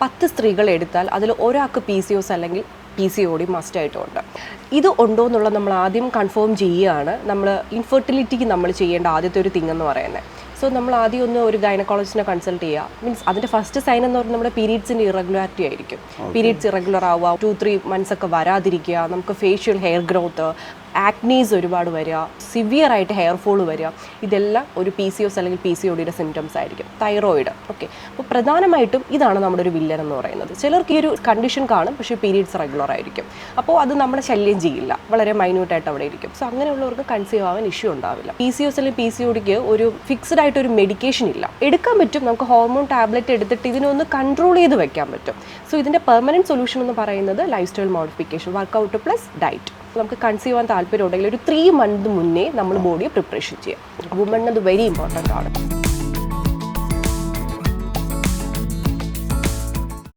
10 സ്ത്രീകൾ എടുത്താൽ അതിൽ ഒരാൾക്ക് PCOS അല്ലെങ്കിൽ PCOD മസ്റ്റായിട്ടുമുണ്ട്. ഇത് ഉണ്ടോ എന്നുള്ളത് നമ്മൾ ആദ്യം കൺഫേം ചെയ്യുകയാണ് നമ്മൾ ഇൻഫെർട്ടിലിറ്റിക്ക് നമ്മൾ ചെയ്യേണ്ട ആദ്യത്തെ ഒരു തിങ് എന്ന് പറയുന്നത്. സോ നമ്മൾ ആദ്യം ഒന്ന് ഒരു ഗൈനക്കോളജിസ്റ്റിനെ കൺസൾട്ട് ചെയ്യുക. മീൻസ് അതിൻ്റെ ഫസ്റ്റ് സൈൻ എന്ന് പറയുന്നത് നമ്മുടെ പീരീഡ്സിൻ്റെ ഇറഗുലാരിറ്റി ആയിരിക്കും. പീരീഡ്സ് ഇറഗുലർ ആവുക, 2-3 months ഒക്കെ വരാതിരിക്കുക, നമുക്ക് ഫേഷ്യൽ ഹെയർ ഗ്രോത്ത്, ആക്നീസ് ഒരുപാട് വരിക, സിവിയർ ആയിട്ട് ഹെയർ ഫോൾ വരിക, ഇതെല്ലാം ഒരു PCOS അല്ലെങ്കിൽ PCODയുടെ സിംറ്റംസ് ആയിരിക്കും. തൈറോയിഡ്. ഓക്കെ, അപ്പോൾ പ്രധാനമായിട്ടും ഇതാണ് നമ്മുടെ ഒരു വില്ലൻ എന്ന് പറയുന്നത്. ചിലർക്ക് ഈ ഒരു കണ്ടീഷൻ കാണും, പക്ഷേ പീരീഡ്സ് റെഗുലർ ആയിരിക്കും. അപ്പോൾ അത് നമ്മളെ ശല്യം ചെയ്യില്ല, വളരെ മൈന്യൂട്ടായിട്ട് അവിടെ ഇരിക്കും. സോ അങ്ങനെയുള്ളവർക്ക് കൺസീവ് ആവാൻ ഇഷ്യൂ ഉണ്ടാവില്ല. PCOS അല്ലെങ്കിൽ PCODക്ക് ഒരു ഫിക്സ്ഡ് ആയിട്ടൊരു മെഡിക്കേഷൻ ഇല്ല. എടുക്കാൻ പറ്റും, നമുക്ക് ഹോർമോൺ ടാബ്ലറ്റ് എടുത്തിട്ട് ഇതിനൊന്ന് കൺട്രോൾ ചെയ്ത് വെക്കാൻ പറ്റും. സോ ഇതിൻ്റെ പെർമനൻറ്റ് സൊല്യൂഷൻ എന്ന് പറയുന്നത് lifestyle modification, workout plus diet. നമുക്ക് കൺസീവ് ചെയ്യാൻ താല്പര്യം ഉണ്ടെങ്കിൽ ഒരു 3 months മുന്നേ നമ്മൾ ബോഡിയെ പ്രിപ്പറേഷൻ ചെയ്യാം. വുമണിന് അത് വെരി ഇമ്പോർട്ടൻ്റ് ആണ്.